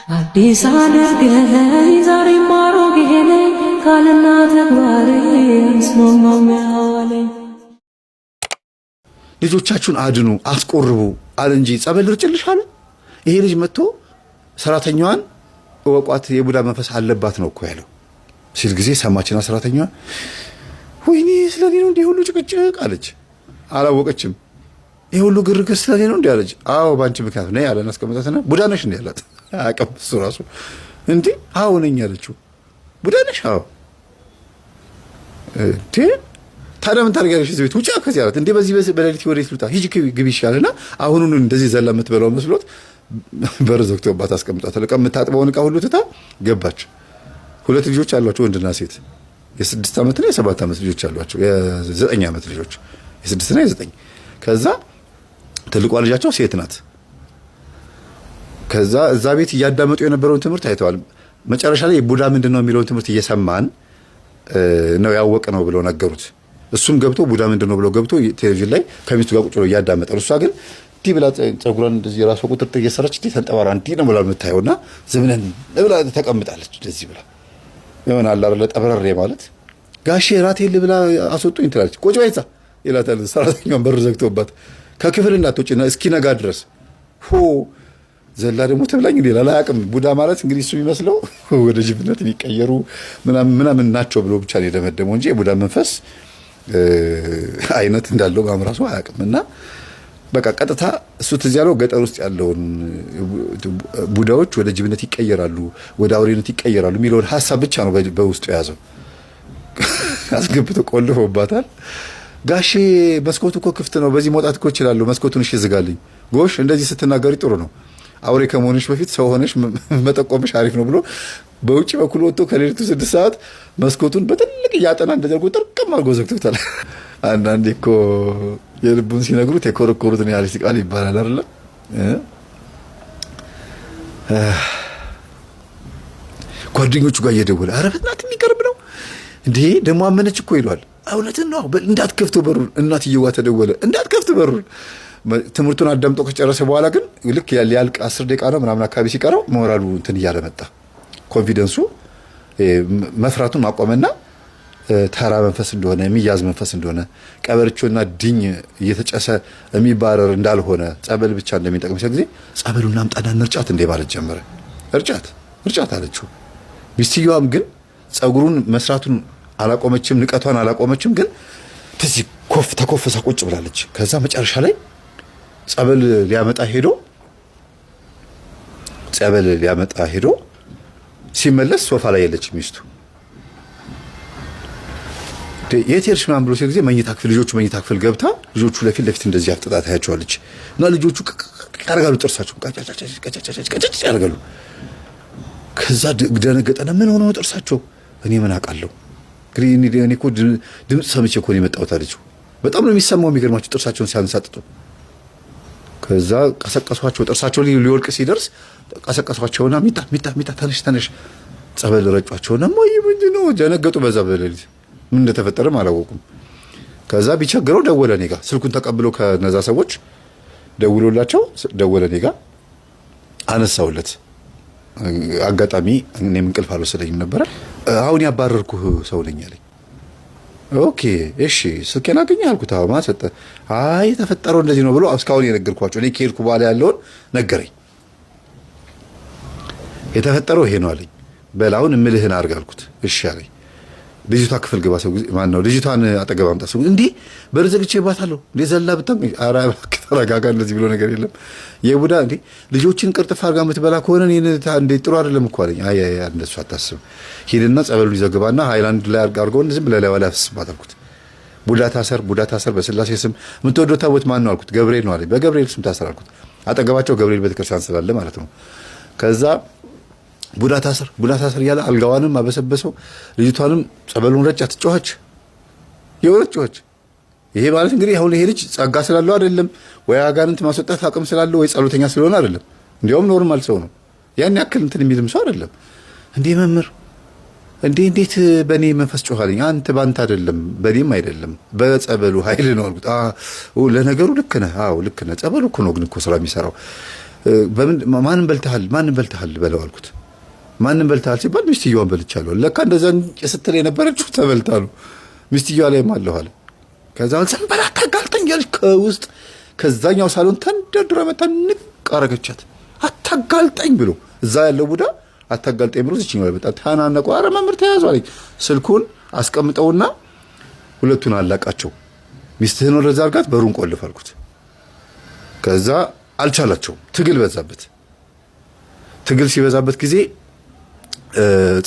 አዲስ አድርገኝ ዛሬ ማሮጌ ነኝ ካልና ተግባሬ ስማማው ያለኝ ልጆቻችሁን አድኑ አስቆርቡ አለ እንጂ ጸበል ርጭልሽ አለ። ይሄ ልጅ መጥቶ ሰራተኛዋን ወቋት የቡዳ መንፈስ አለባት ነው እኮ ያለው ሲል ጊዜ ሰማችና ሰራተኛዋ ወይኔ ስለኔ ነው እንዲህ ሁሉ ጭቅጭቅ አለች። አላወቀችም። ይሄ ሁሉ ግርግር ስለኔ ነው እንዲህ አለች። አዎ ባንቺ ምክንያት ነው ያለና አስቀምጣትና ቡዳ ነሽ እንዲህ አላት። አቀምሱ ራሱ እንዴ አዎ ነኝ አለችው። ቡዳ ነሽ? አዎ ታዲያ ምን ታደርጊያለሽ? እዚህ ቤት ውጪ ከዚህ አላት። እንዴ በዚህ በሌሊት ወዴት ልውጣ? ሂጂ ግቢ ይሻልና አሁኑን እንደዚህ ዘላ የምትበላው መስሎት በር ዘግቶባት አስቀምጧታል። ዕቃ የምታጥበውን ዕቃ ሁሉ ትታ ገባች። ሁለት ልጆች አሏቸው፣ ወንድና ሴት። የ6 ዓመትና የ7 ዓመት ልጆች አሏቸው። የ9 ዓመት ልጆች የ6 እና የ9። ከዛ ትልቋ ልጃቸው ሴት ናት። ከዛ እዛ ቤት እያዳመጡ የነበረውን ትምህርት አይተዋል። መጨረሻ ላይ ቡዳ ምንድነው የሚለውን ትምህርት እየሰማን ነው ያወቀ ነው ብለው ነገሩት። እሱም ገብቶ ቡዳ ምንድነው ብሎ ገብቶ ቴሌቪዥን ላይ ከሚስቱ ጋር ቁጭ ብሎ እያዳመጠ ነው። እሷ ግን እንዲህ ብላ ፀጉሯን እንደዚህ ራሷ ቁጥጥር እየሰራች እንዲህ ተንጠባራ እንዲህ ነው ብላ የምታየውና ዝምነን ብላ ተቀምጣለች። እንደዚህ ብላ ይሆናል አይደል ጠበረሬ ማለት ጋሼ ራት የለ ብላ አስወጡኝ ትላለች። ቁጭ በይ እዛ ይላታል። ሰራተኛውን በር ዘግቶባት ከክፍል እንዳትወጪና እስኪነጋ ድረስ ዘላ ደግሞ ትብላኝ እንዴ አላውቅም። ቡዳ ማለት እንግዲህ እሱ የሚመስለው ወደ ጅብነት የሚቀየሩ ምናምን ናቸው ብሎ ብቻ ነው የደመደመው እንጂ የቡዳ መንፈስ አይነት እንዳለው ማምራሱ አያውቅም። እና በቃ ቀጥታ እሱ ትዝ ያለው ገጠር ውስጥ ያለውን ቡዳዎች ወደ ጅብነት ይቀየራሉ፣ ወደ አውሬነት ይቀየራሉ የሚለውን ሀሳብ ብቻ ነው በውስጡ የያዘው። አስገብቶ ቆልፎባታል። ጋሼ መስኮቱ እኮ ክፍት ነው፣ በዚህ መውጣት እኮ እችላለሁ፣ መስኮቱን እሺ ዝጋልኝ። ጎሽ እንደዚህ ስትናገሪ ጥሩ ነው፣ አውሬ ከመሆንሽ በፊት ሰው ሆነሽ መጠቆምሽ አሪፍ ነው ብሎ በውጭ በኩል ወጥቶ ከሌሊቱ 6 ሰዓት መስኮቱን በትልቅ እያጠና እንደዘርጎ ጥርቅም አድርጎ ዘግቶታል። አንዳንዴ እኮ የልቡን ሲነግሩት የኮረኮሩትን ያህል ይስቃል ይባላል አይደል? ጓደኞቹ ጋር እየደወለ ኧረ በእናትህ የሚቀርብ ነው እንዴ ደግሞ አመነች እኮ ይሏል። እውነትን ነው እንዳትከፍተው በሩን። እናትየዋ ተደወለ እንዳትከፍት በሩን። ትምህርቱን አዳምጦ ከጨረሰ በኋላ ግን ልክ ያልቅ 10 ደቂቃ ነው ምናምን አካባቢ ሲቀረው ሞራሉ እንትን እያለ መጣ። ኮንፊደንሱ መፍራቱን ማቆመና ተራ መንፈስ እንደሆነ የሚያዝ መንፈስ እንደሆነ ቀበርቾና ድኝ እየተጨሰ የሚባረር እንዳልሆነ ጸበል ብቻ እንደሚጠቅም ጊዜ ጸበሉን አምጣና እንርጫት እንደ ማለት ጀመረ። እርጫት አለችው። ሚስትየዋም ግን ጸጉሩን መስራቱን አላቆመችም፣ ንቀቷን አላቆመችም። ግን ተዚህ ተኮፈሳ ቁጭ ብላለች። ከዛ መጨረሻ ላይ ጸበል ሊያመጣ ሄዶ ሲመለስ ሶፋ ላይ የለችም ሚስቱ። የት ሄድሽ ምናምን ብሎ ሲል ጊዜ መኝታ ክፍል ልጆቹ መኝታ ክፍል ገብታ ልጆቹ ለፊት ለፊት እንደዚህ አፍጥጣ ታያቸዋለች። እና ልጆቹ ያደርጋሉ፣ ጥርሳቸውን ቀጫጭ ያደርጋሉ። ከዛ ደነገጠና ምን ሆነ ነው ጥርሳቸው? እኔ ምን አውቃለሁ እንግዲህ እኔ እኮ ድምፅ ሰምቼ እኮ ነው የመጣሁት አለችው። በጣም ነው የሚሰማው የሚገርማቸው ጥርሳቸውን ሲያንሳጥጡ። ከዛ ቀሰቀሷቸው። ጥርሳቸው ሊወልቅ ሲደርስ ቀሰቀሷቸውና ሚጣ ተነሽ ጸበል ረጯቸውና ሞይ ምንድነው ደነገጡ። በዛ በሌሊት ምን እንደተፈጠረም አላወቁም። ከዛ ቢቸግረው ደወለ እኔ ጋር ስልኩን ተቀብሎ ከነዛ ሰዎች ደውሎላቸው ደወለ እኔ ጋር አነሳውለት። አጋጣሚ እኔም እንቅልፍ አልወሰደኝም ነበረ። አሁን ያባረርኩህ ሰው ነኝ አለኝ። ኦኬ እሺ ስልኬን አገኘህ አልኩት። አዎ ማን ሰጠህ? አይ የተፈጠረው እንደዚህ ነው ብሎ እስካሁን የነገርኳቸው እኔ ከሄድኩ በኋላ ያለውን ነገረኝ። የተፈጠረው ይሄ ነው አለኝ። በል አሁን እምልህን አድርግ አልኩት። እሺ አለኝ። ልጅቷ ክፍል ግባ። ሰው ማን ነው ልጅቷን አጠገብ አምጣ። ሰው እንዴ በር ዘግቼባታለሁ እንዴ ዘላ ብታም ኧረ ተረጋጋ፣ እንደዚህ ብሎ ነገር የለም። የቡዳ እንዴ ልጆችን ቅርጥፍ አድርጋ የምትበላ ከሆነ እንዴ ጥሩ አይደለም እኮ አለኝ። አይ እንደሱ አታስብ፣ ሂድና ጸበሉ ይዘግባና ሃይላንድ ላይ አድርገው ዝም ብለህ ላይ አፍስባት አልኩት። ቡዳ ታሰር በስላሴ ስም። የምትወደው ታቦት ማን ነው አልኩት። ገብርኤል ነው አለኝ። በገብርኤል ስም ታሰር አልኩት። አጠገባቸው ገብርኤል ቤተክርስቲያን ስላለ ማለት ነው። ከዛ ቡዳ ታሰር እያለ አልጋዋንም አበሰበሰው። ልጅቷንም ጸበሉን ረጫት። ጮኸች፣ የወረች ጮኸች። ይሄ ማለት እንግዲህ አሁን ይሄ ልጅ ጸጋ ስላለው አይደለም ወይ አጋንንት ማስወጣት አቅም ስላለው ወይ ጸሎተኛ ስለሆነ አይደለም። እንዲያውም ኖርማል ሰው ነው። ያን ያክል እንትን የሚልም ሰው አይደለም። እንዴ መምህር እንዴት በእኔ መንፈስ ጮኻልኝ? አንተ ባንተ አይደለም በእኔም አይደለም በጸበሉ ኃይል ነው አልኩት። ለነገሩ ልክ ነህ። አዎ ልክ ነህ። ጸበሉ እኮ ነው ግን እኮ ስራ የሚሰራው ማንን በልተሃል በለው አልኩት። ማንን በልተሃል ሲባል ሚስትየዋን በልቻለሁ። ለካ እንደዛ ስትል የነበረችው ተበልታ ነው። ሚስትየዋ ላይም አለሁ አለ። ከዛ ሰንበላ አታጋልጠኝ ያለች ከውስጥ ከዛኛው ሳሎን ተንደርድራ መታ ንቅ አረገቻት። አታጋልጠኝ ብሎ እዛ ያለው ቡዳ አታጋልጠኝ ብሎ እዚህኛው ላይ በጣም ታናነቁ። ኧረ መምህር ተያዙ አለኝ። ስልኩን አስቀምጠውና ሁለቱን አላቃቸው። ሚስትህን ወደዛ አድርጋት በሩን ቆልፍ አልኩት። ከዛ አልቻላቸውም። ትግል በዛበት። ትግል ሲበዛበት ጊዜ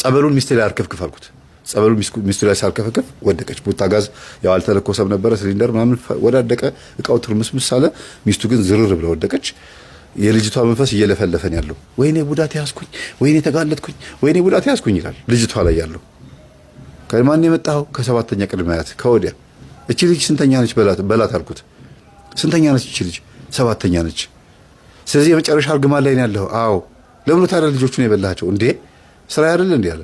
ጸበሉን ሚስቴ ላይ አርከፍክፍ አልኩት። ጸበሉን ሚስቱ ላይ ሳልከፈከፍ ወደቀች። ቡታጋዝ ያው አልተለኮሰም ነበረ ሲሊንደር ምናምን ወዳደቀ። እቃው ትርምስምስ አለ። ሚስቱ ግን ዝርር ብለ ወደቀች። የልጅቷ መንፈስ እየለፈለፈን ያለው ወይኔ ቡዳት ያዝኩኝ፣ ወይኔ ተጋለጥኩኝ፣ ወይኔ ቡዳት ያዝኩኝ ይላል ልጅቷ ላይ ያለው። ከማን የመጣው? ከሰባተኛ ቅድመ አያት ከወዲያ። እቺ ልጅ ስንተኛ ነች በላት አልኩት። ስንተኛ ነች እቺ ልጅ? ሰባተኛ ነች። ስለዚህ የመጨረሻ እርግማን ላይ ነው ያለው። አዎ። ለምን ታዲያ ልጆቹን የበላቸው እንዴ? ስራ አይደል እንዴ አለ።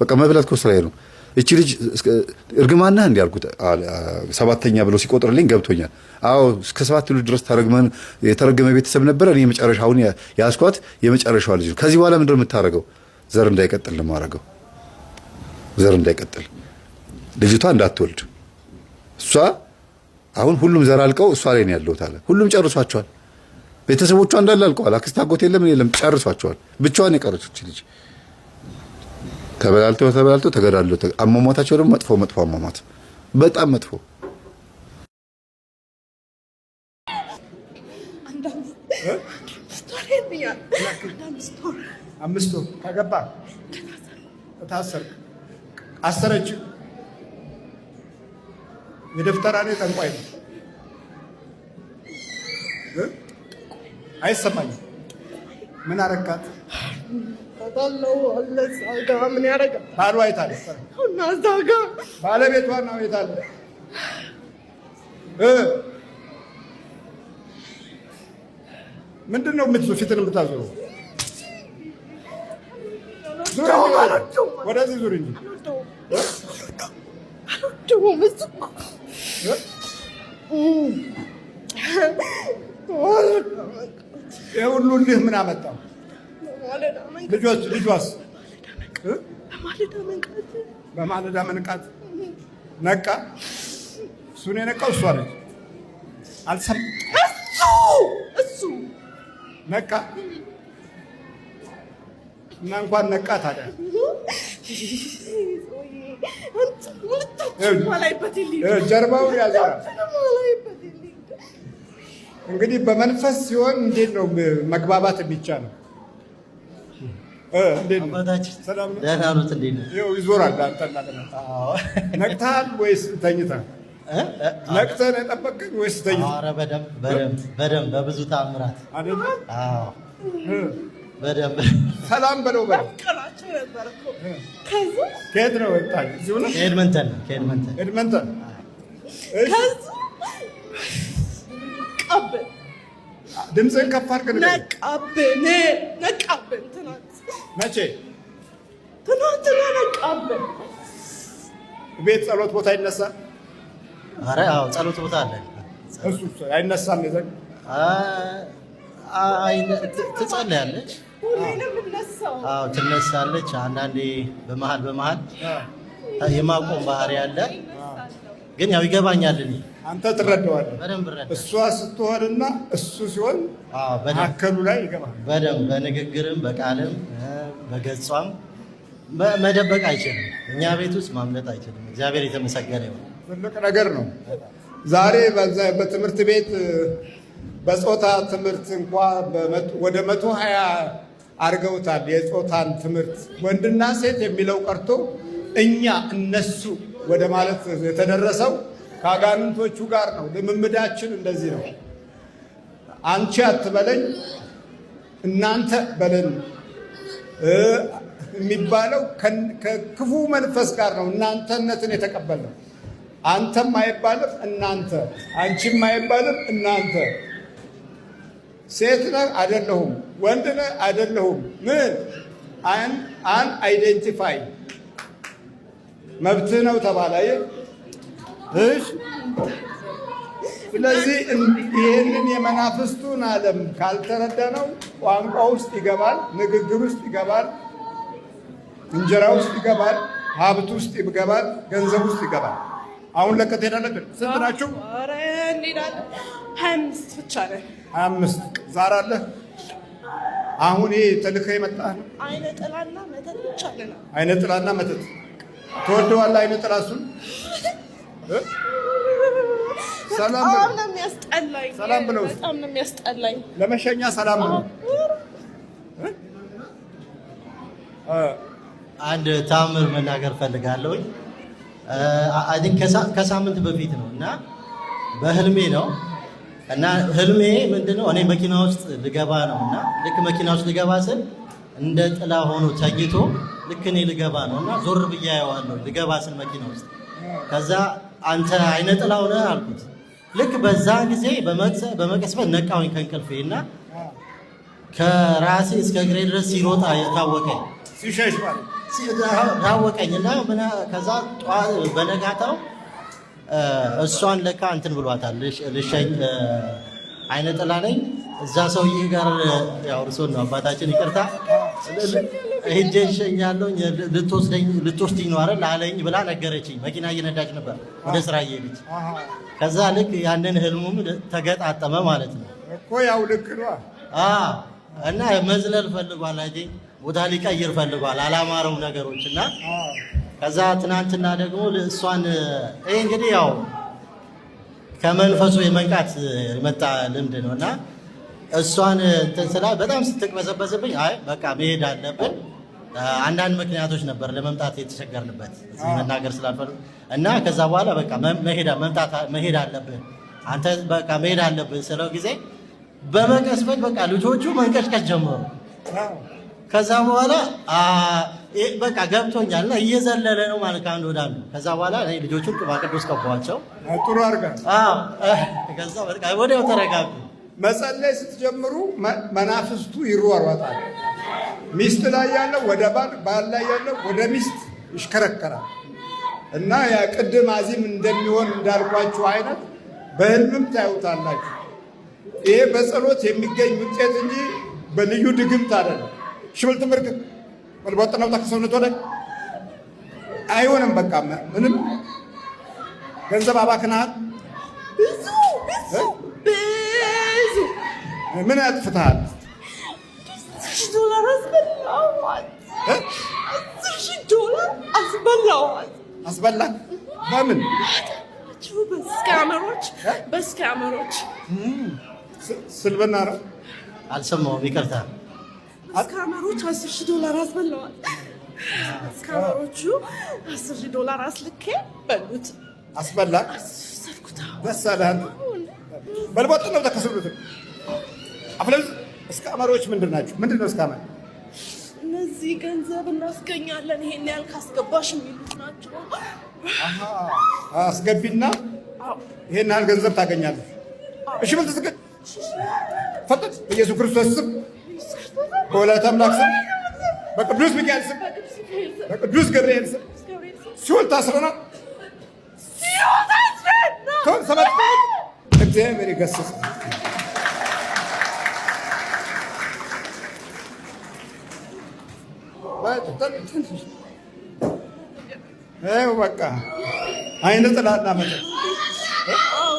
በቃ መብላት እኮ ስራዬ ነው። እቺ ልጅ እርግማን ነህ እንዴ አልኩት። ሰባተኛ ብሎ ሲቆጥርልኝ ገብቶኛል። አዎ እስከ 7 ትውልድ ድረስ የተረገመ ቤተሰብ ነበረ። እኔ የመጨረሻውን ያስኳት የመጨረሻዋ ልጅ ነው። ከዚህ በኋላ ምንድን ነው የምታረገው? ዘር እንዳይቀጥል ነው የማረገው። ዘር እንዳይቀጥል ልጅቷ እንዳትወልድ። እሷ አሁን ሁሉም ዘር አልቀው እሷ ላይ ነው ያለሁት አለ። ሁሉም ጨርሷቸዋል። ቤተሰቦቿ እንዳለ አልቀዋል። አክስት አጎት የለም ጨርሷቸዋል። ብቻዋን የቀረችው እቺ ልጅ ተበላልተው ተገዳለው። አሟሟታቸው ደግሞ መጥፎ አሟሟት፣ በጣም መጥፎ። አምስት ወር ከገባ ታሰርክ። አሰረች። የደፍተራ ነው ጠንቋይ ነው። አይሰማኝም። ምን አረካት? ምን ያደርጋል? ባሏ የት አለ? ባለቤቷ ነው የት አለ? ምንድን ነው ፊትን የምታዞረው? ወደዚህ ዙር እንጂ ይህ ሁሉ እንዲህ ምን አመጣው? ልጇስ በማለዳ መንቃት ነቃ። እሱን የነቃው እሷ ነች። እሱ ነቃ እና እንኳን ነቃ ታዲያ ጀርባውን ያዞራል። እንግዲህ በመንፈስ ሲሆን እንዴት ነው መግባባት የሚቻለው? ይዞራል። ነቅተሃል ወይስ ተኝተሃል? ነቅተህ ነው የጠበቅኝ ወይስ ተኝተሃል? በደንብ በብዙ ተአምራት በደንብ ሰላም በለው በለው። ከየት ነው ወጣኝ? ኤድመንተን። ድምፅህን ከፍ አድርገህ ነቃብን። መቼ? ትናንትና ነቃብን። ቤት ጸሎት ቦታ ይነሳል? ኧረ አዎ ጸሎት ቦታ አለ። እሱ አይነሳም? ይዘን ትጸልያለች። አዎ ትነሳለች። አንዳንዴ በመሀል የማቆም ባህሪ አለ። ግን ያው ይገባኛል። እኔ አንተ ትረዳዋለህ በደንብ እረዳለሁ። እሷ ስትሆንና እሱ ሲሆን መካከሉ ላይ ይገባል በደንብ። በንግግርም በቃልም በገጿም መደበቅ አይችልም። እኛ ቤት ውስጥ ማምለጥ አይችልም። እግዚአብሔር የተመሰገነ ይሁን። ትልቅ ነገር ነው። ዛሬ በትምህርት ቤት በጾታ ትምህርት እንኳ ወደ 120 አድርገውታል። የጾታን ትምህርት ወንድና ሴት የሚለው ቀርቶ እኛ እነሱ ወደ ማለት የተደረሰው ከአጋንንቶቹ ጋር ነው። ልምምዳችን እንደዚህ ነው። አንቺ አትበለኝ እናንተ በለን የሚባለው ከክፉ መንፈስ ጋር ነው። እናንተነትን የተቀበልነው አንተም አይባልም እናንተ፣ አንቺም አይባልም እናንተ። ሴት ነህ አይደለሁም፣ ወንድ ነህ አይደለሁም። ምን አን አይዴንቲፋይ መብትህ ነው ተባለ። እሺ ስለዚህ ይህንን የመናፍስቱን ዓለም ካልተረዳ ነው ቋንቋ ውስጥ ይገባል፣ ንግግር ውስጥ ይገባል፣ እንጀራ ውስጥ ይገባል፣ ሀብት ውስጥ ይገባል፣ ገንዘብ ውስጥ ይገባል። አሁን ለቀት ሄዳለህ። ስንት ናችሁ? ኧረ እንሄዳለን። 25 ብቻ ነን። 25 ዛር አለ። አሁን ይሄ ተልከህ የመጣህ ነው። አይነ ጥላና መተት ብቻ ነን። አይነ ጥላና መተት ትወደዋለህ? አይነ ጥላ እሱን ሰላም በጣም ነው የሚያስጠላኝ። ሰላም ብለው በጣም ነው የሚያስጠላኝ። ለመሸኛ ሰላም ብለው አንድ ታምር መናገር ፈልጋለሁኝ። አይ ቲንክ ከሳምንት በፊት ነው እና በህልሜ ነው እና ህልሜ ምንድነው እኔ መኪና ውስጥ ልገባ ነው እና ልክ መኪና ውስጥ ልገባ ስል እንደ ጥላ ሆኖ ተኝቶ ልክ እኔ ልገባ ነው እና ዞር ብዬ አየዋለሁ ልገባ ስል መኪና ውስጥ። ከዛ አንተ አይነ ጥላ ሆነህ አልኩት። ልክ በዛ ጊዜ በመቀስበት ነቃሁኝ ከእንቅልፌ እና ከራሴ እስከ እግሬ ድረስ ሲሮጣ የታወቀኝ ሲሸሽ ማለት ታወቀኝና ከዛ በነጋታው እሷን ለካ እንትን ብሏታል ልሸኝ አይነ ጥላ ነኝ እዛ ሰውዬ ጋር ያው እርሶን ነው አባታችን ይቅርታ ሄጄ እሸኛለሁ ልትወስደኝ ነው አይደል አለኝ ብላ ነገረችኝ። መኪና እየነዳች ነበር ወደ ስራ እየሄደች። ከዛ ልክ ያንን ህልሙም ተገጣጠመ ማለት ነው እኮ ያው ልክ ነው። እና መዝለል ፈልጓል አይ ቦታ ሊቀይር ፈልጓል አላማረው ነገሮች እና ከዛ ትናንትና ደግሞ እሷን ይሄ እንግዲህ ያው ከመንፈሱ የመንቃት የመጣ ልምድ ነው እና እሷን እንትን ስላ በጣም ስትቅበዘበዝብኝ አይ በቃ መሄድ አለብን። አንዳንድ ምክንያቶች ነበር ለመምጣት የተቸገርንበት እዚህ መናገር ስላልፈለኩ እና ከዛ በኋላ በቃ መሄድ አለብን አንተ በቃ መሄድ አለብን ስለው ጊዜ በመቀስበት በቃ ልጆቹ መንቀጭቀጭ ጀመሩ። ከዛ በኋላ በቃ ገብቶኛል እና እየዘለለ ነው ማለት ከአንድ ወደ አንዱ። ከዛ በኋላ እኔ ልጆቹን ቅባ ቅዱስ ቀባቸው። ጥሩ አድርገህ ከዛ በቃ ወዲያው ተረጋጉ። መጸለይ ስትጀምሩ መናፍስቱ ይሯሯጣል። ሚስት ላይ ያለው ወደ ባል፣ ባል ላይ ያለው ወደ ሚስት ይሽከረከራል እና ያ ቅድም አዚም እንደሚሆን እንዳልኳችሁ አይነት በህልምም ታዩታላችሁ። ይሄ በጸሎት የሚገኝ ውጤት እንጂ በልዩ ድግምት አይደለም። ሽብልት ምርቅ ወልቦጥ ነው ተከሰውነት ወደ አይሆንም። በቃ ምንም ገንዘብ አባክናል። ብዙ ምን አጥፍተሃል? $10,000 አስበላዋል። $10,000 አስበላዋል። አስበላህ? በምን? በስካመሮች ስልብና ነው። አልሰማሁም ይቅርታ። ስካመሮች $10,000 አስበላዋል። ስካመሮቹ $10,000 አስልኬ በሉት። አስበላ ሰፍኩታ በሳላን በልቦጥ ነው ተከሰሉት። አፍለዝ ስካመሮች ምንድን ናቸው? ምንድን ነው ስካመር? እነዚህ ገንዘብ እናስገኛለን ይሄን ያህል ካስገባሽ የሚሉት ናቸው። አስገቢና ይሄን ያህል ገንዘብ ታገኛለሽ። እሺ ምን ተስገድ ፈጥጥ በኢየሱስ ክርስቶስ ስም በወላዲተ አምላክ ስም በቅዱስ ሚካኤል ስም በቅዱስ ገብርኤል ስም ሲኦል ታስረናል። ሰባት እግዚአብሔር ይገስጽ። በቃ አይነ ጥላና መጠጥ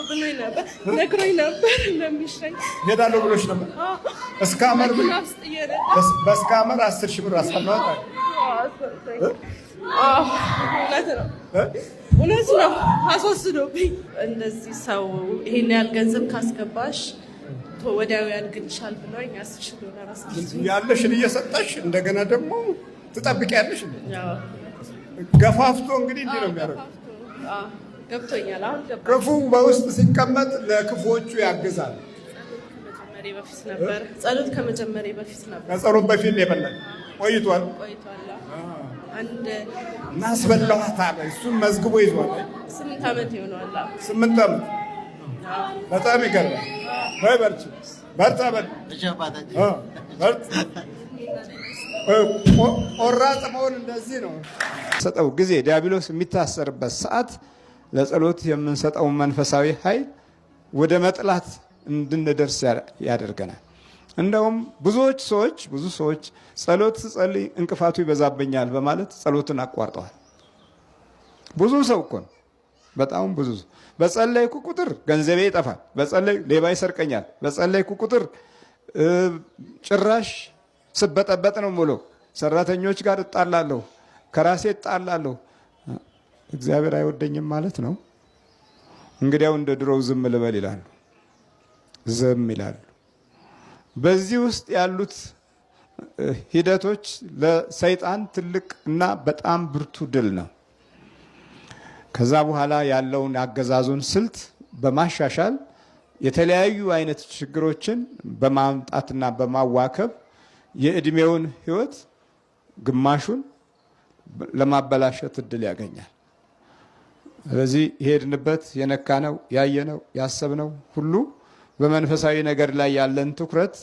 ብሎኝ ነበር፣ ነግሮኝ ነበር እንደሚሸኝ ሄዳለሁ ብሎሽ ነበር። እስካመር በስካመር 10,000 ብር አስቀምጣለሁ። እውነት ነው። አስወስዶብኝ እንደዚህ ሰው ይሄን ያህል ገንዘብ ካስገባሽ ወዲያው ያልግልሻል ብሎኝ $10,000 አስገባኝ። ያለሽን እየሰጠሽ እንደገና ደግሞ ትጠብቂያለሽ። ገፋፍቶ እንግዲህ እንዲህ ነው የሚያደርገው። ገብቶኛል። አሁን ክፉ በውስጥ ሲቀመጥ ለክፉዎቹ ያግዛል። ጸሎት ከመጀመሪያ በፊት ነበር። ከጸሎት በፊት ነው የበላኝ። ቆይቷል። እናስበላኋት አለ። እሱን መዝግቦ ይዟል። 8 ዓመት ይሆነዋል። 8 ዓመት በጣም ይገርማል። በርቺ፣ በርታ፣ ቆራጥ መሆን እንደዚህ ነው። ሰጠው ጊዜ ዲያብሎስ የሚታሰርበት ሰዓት ለጸሎት የምንሰጠው መንፈሳዊ ኃይል ወደ መጥላት እንድንደርስ ያደርገናል። እንደውም ብዙ ሰዎች ጸሎት ስጸልይ እንቅፋቱ ይበዛብኛል በማለት ጸሎትን አቋርጠዋል። ብዙ ሰው እኮ ነው፣ በጣም ብዙ ሰው። በጸለይኩ ቁጥር ገንዘቤ ይጠፋል፣ ሌባ ይሰርቀኛል፣ በጸለይኩ ቁጥር ጭራሽ ስበጠበጥ ነው ሙሉ ሰራተኞች ጋር እጣላለሁ፣ ከራሴ እጣላለሁ። እግዚአብሔር አይወደኝም ማለት ነው። እንግዲያው እንደ ድሮው ዝም ልበል ይላሉ፣ ዝም ይላሉ። በዚህ ውስጥ ያሉት ሂደቶች ለሰይጣን ትልቅ እና በጣም ብርቱ ድል ነው። ከዛ በኋላ ያለውን አገዛዙን ስልት በማሻሻል የተለያዩ አይነት ችግሮችን በማምጣትና በማዋከብ የእድሜውን ህይወት ግማሹን ለማበላሸት እድል ያገኛል። ስለዚህ የሄድንበት የነካነው ያየነው ያሰብነው ሁሉ በመንፈሳዊ ነገር ላይ ያለን ትኩረት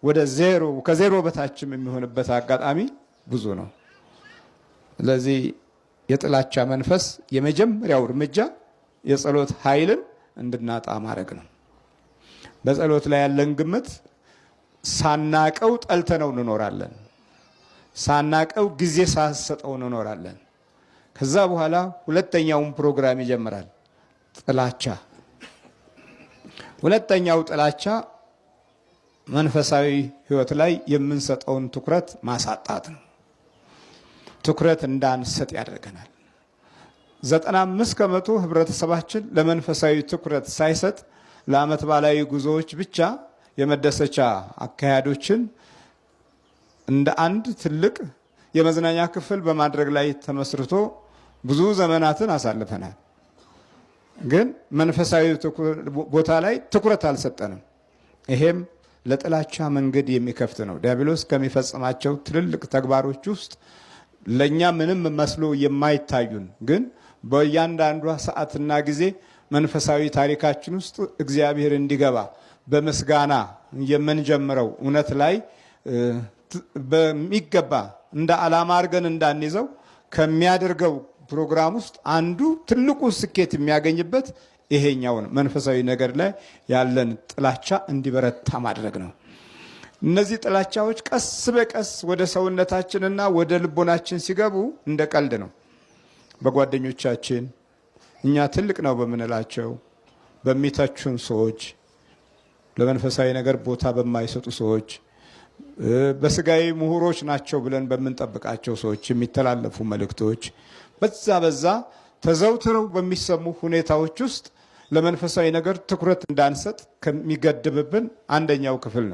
ወደ ዜሮ ከዜሮ በታችም የሚሆንበት አጋጣሚ ብዙ ነው። ስለዚህ የጥላቻ መንፈስ የመጀመሪያው እርምጃ የጸሎት ኃይልን እንድናጣ ማድረግ ነው። በጸሎት ላይ ያለን ግምት ሳናቀው ጠልተነው እንኖራለን። ሳናቀው ጊዜ ሳሰጠው እንኖራለን። ከዛ በኋላ ሁለተኛውን ፕሮግራም ይጀምራል፣ ጥላቻ። ሁለተኛው ጥላቻ መንፈሳዊ ህይወት ላይ የምንሰጠውን ትኩረት ማሳጣት ነው። ትኩረት እንዳንሰጥ ያደርገናል። 95% ህብረተሰባችን ለመንፈሳዊ ትኩረት ሳይሰጥ ለዓመት ባላዊ ጉዞዎች ብቻ የመደሰቻ አካሄዶችን እንደ አንድ ትልቅ የመዝናኛ ክፍል በማድረግ ላይ ተመስርቶ ብዙ ዘመናትን አሳልፈናል። ግን መንፈሳዊ ቦታ ላይ ትኩረት አልሰጠንም። ይሄም ለጥላቻ መንገድ የሚከፍት ነው። ዲያብሎስ ከሚፈጽማቸው ትልልቅ ተግባሮች ውስጥ ለኛ ምንም መስሎ የማይታዩን ግን በእያንዳንዷ ሰዓትና ጊዜ መንፈሳዊ ታሪካችን ውስጥ እግዚአብሔር እንዲገባ በምስጋና የምንጀምረው እውነት ላይ በሚገባ እንደ ዓላማ አድርገን እንዳንይዘው ከሚያደርገው ፕሮግራም ውስጥ አንዱ ትልቁ ስኬት የሚያገኝበት ይሄኛውን መንፈሳዊ ነገር ላይ ያለን ጥላቻ እንዲበረታ ማድረግ ነው። እነዚህ ጥላቻዎች ቀስ በቀስ ወደ ሰውነታችንና ወደ ልቦናችን ሲገቡ እንደ ቀልድ ነው። በጓደኞቻችን እኛ ትልቅ ነው በምንላቸው በሚተቹን ሰዎች፣ ለመንፈሳዊ ነገር ቦታ በማይሰጡ ሰዎች፣ በስጋዊ ምሁሮች ናቸው ብለን በምንጠብቃቸው ሰዎች የሚተላለፉ መልእክቶች በዛ ተዘውትረው በሚሰሙ ሁኔታዎች ውስጥ ለመንፈሳዊ ነገር ትኩረት እንዳንሰጥ ከሚገድብብን አንደኛው ክፍል ነው።